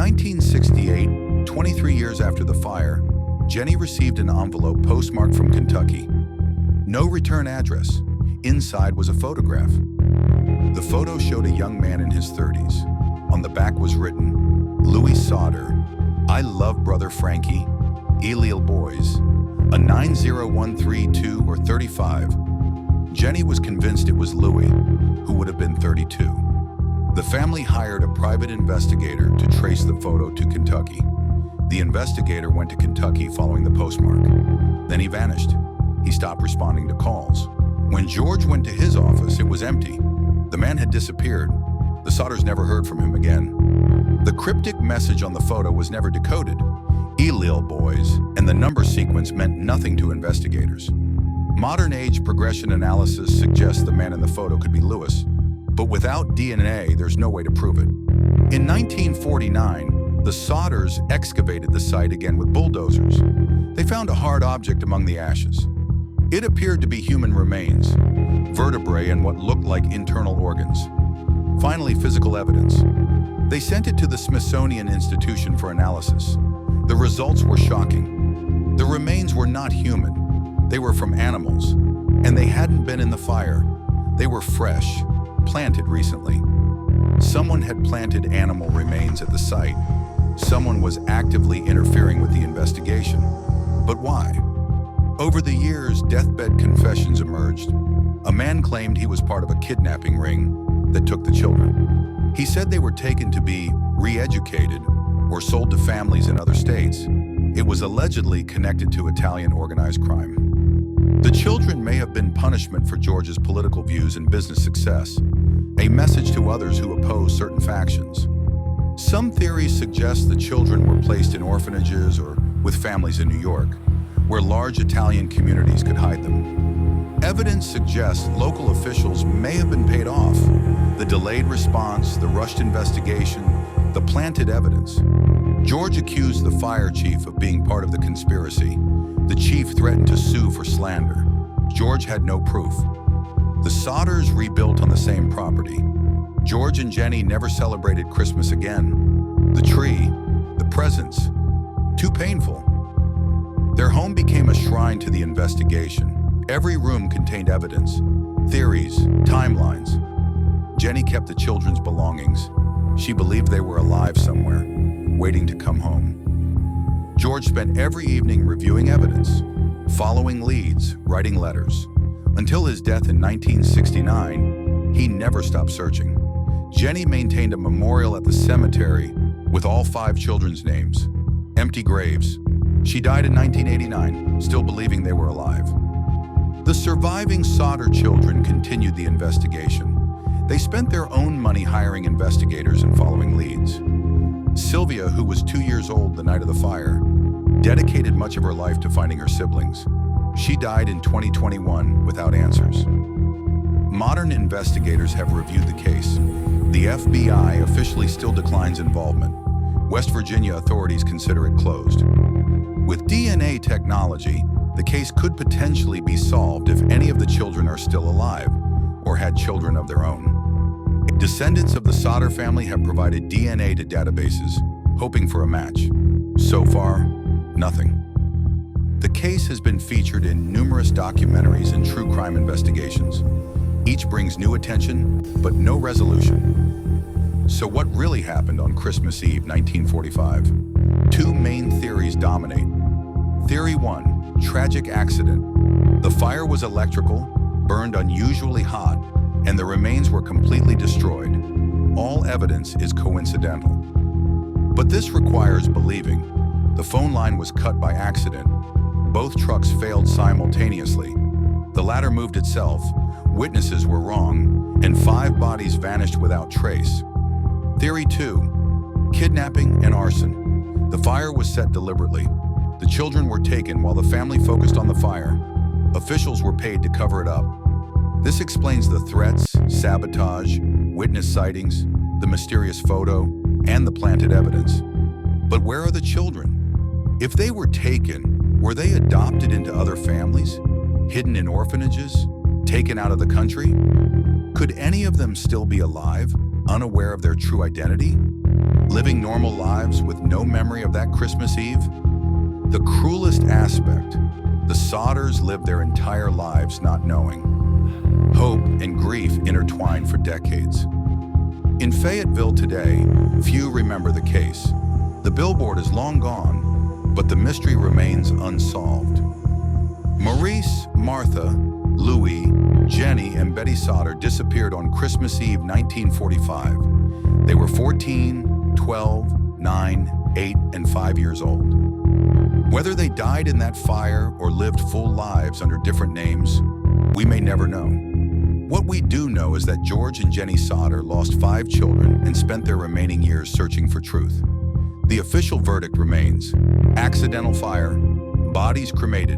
1968, 23 years after the fire, Jennie received an envelope postmarked from Kentucky. No return address. Inside was a photograph. The photo showed a young man in his 30s. On the back was written, "Maurice Sodder, I love brother Frankie, Eliel boys, a 90132 or 35. Jennie was convinced it was Louis, who would have been 32. The family hired a private investigator to trace the photo to Kentucky. The investigator went to Kentucky following the postmark. Then he vanished. He stopped responding to calls. When George went to his office, it was empty. The man had disappeared. The Sodders never heard from him again. The cryptic message on the photo was never decoded. Eliel boys and the number sequence meant nothing to investigators. Modern age progression analysis suggests the man in the photo could be Louis, but without DNA, there's no way to prove it. In 1949, the Sodders excavated the site again with bulldozers. They found a hard object among the ashes. It appeared to be human remains, vertebrae and what looked like internal organs. Finally, physical evidence. They sent it to the Smithsonian Institution for analysis. The results were shocking. The remains were not human. They were from animals, and they hadn't been in the fire. They were fresh, planted recently. Someone had planted animal remains at the site. Someone was actively interfering with the investigation. But why? Over the years, deathbed confessions emerged. A man claimed he was part of a kidnapping ring that took the children. He said they were taken to be re-educated or sold to families in other states. It was allegedly connected to Italian organized crime. The children may have been punishment for George's political views and business success, a message to others who oppose certain factions. Some theories suggest the children were placed in orphanages or with families in New York, where large Italian communities could hide them. Evidence suggests local officials may have been paid off. The delayed response, the rushed investigation, the planted evidence. George accused the fire chief of being part of the conspiracy. The chief threatened to sue for slander. George had no proof. The Sodders rebuilt on the same property. George and Jennie never celebrated Christmas again. The tree, the presents, too painful. Their home became a shrine to the investigation. Every room contained evidence, theories, timelines. Jennie kept the children's belongings. She believed they were alive somewhere, waiting to come home. George spent every evening reviewing evidence, following leads, writing letters. Until his death in 1969, he never stopped searching. Jennie maintained a memorial at the cemetery with all 5 children's names, empty graves. She died in 1989, still believing they were alive. The surviving Sodder children continued the investigation. They spent their own money hiring investigators and following leads. Sylvia, who was 2 years old the night of the fire, dedicated much of her life to finding her siblings. She died in 2021 without answers. Modern investigators have reviewed the case. The FBI officially still declines involvement. West Virginia authorities consider it closed. With DNA technology, the case could potentially be solved if any of the children are still alive or had children of their own. Descendants of the Sodder family have provided DNA to databases, hoping for a match. So far, nothing. The case has been featured in numerous documentaries and true crime investigations. Each brings new attention, but no resolution. So what really happened on Christmas Eve, 1945? 2 main theories dominate. Theory 1, tragic accident. The fire was electrical, burned unusually hot, and the remains were completely destroyed. All evidence is coincidental. But this requires believing. The phone line was cut by accident. Both trucks failed simultaneously. The ladder moved itself, witnesses were wrong, and 5 bodies vanished without trace. Theory 2, kidnapping and arson. The fire was set deliberately. The children were taken while the family focused on the fire. Officials were paid to cover it up. This explains the threats, sabotage, witness sightings, the mysterious photo, and the planted evidence. But where are the children? If they were taken, were they adopted into other families? Hidden in orphanages? Taken out of the country? Could any of them still be alive, unaware of their true identity? living normal lives with no memory of that Christmas Eve? The cruelest aspect, the Sodders lived their entire lives not knowing. Hope and grief intertwined for decades. In Fayetteville today, few remember the case. The billboard is long gone, but the mystery remains unsolved. Maurice, Martha, Louis, Jennie, and Betty Sodder disappeared on Christmas Eve 1945. They were 14, 12, 9, 8, and 5 years old. Whether they died in that fire or lived full lives under different names, we may never know. What we do know is that George and Jennie Sodder lost 5 children and spent their remaining years searching for truth. The official verdict remains: accidental fire, bodies cremated,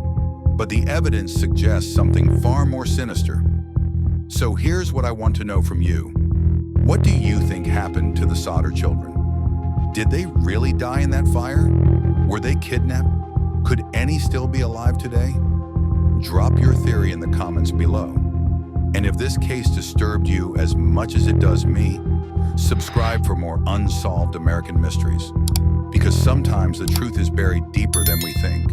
but the evidence suggests something far more sinister. So here's what I want to know from you. What do you think happened to the Sodder children? Did they really die in that fire? Were they kidnapped? Could any still be alive today? Drop your theory in the comments below. And if this case disturbed you as much as it does me, subscribe for more unsolved American mysteries. Because sometimes the truth is buried deeper than we think.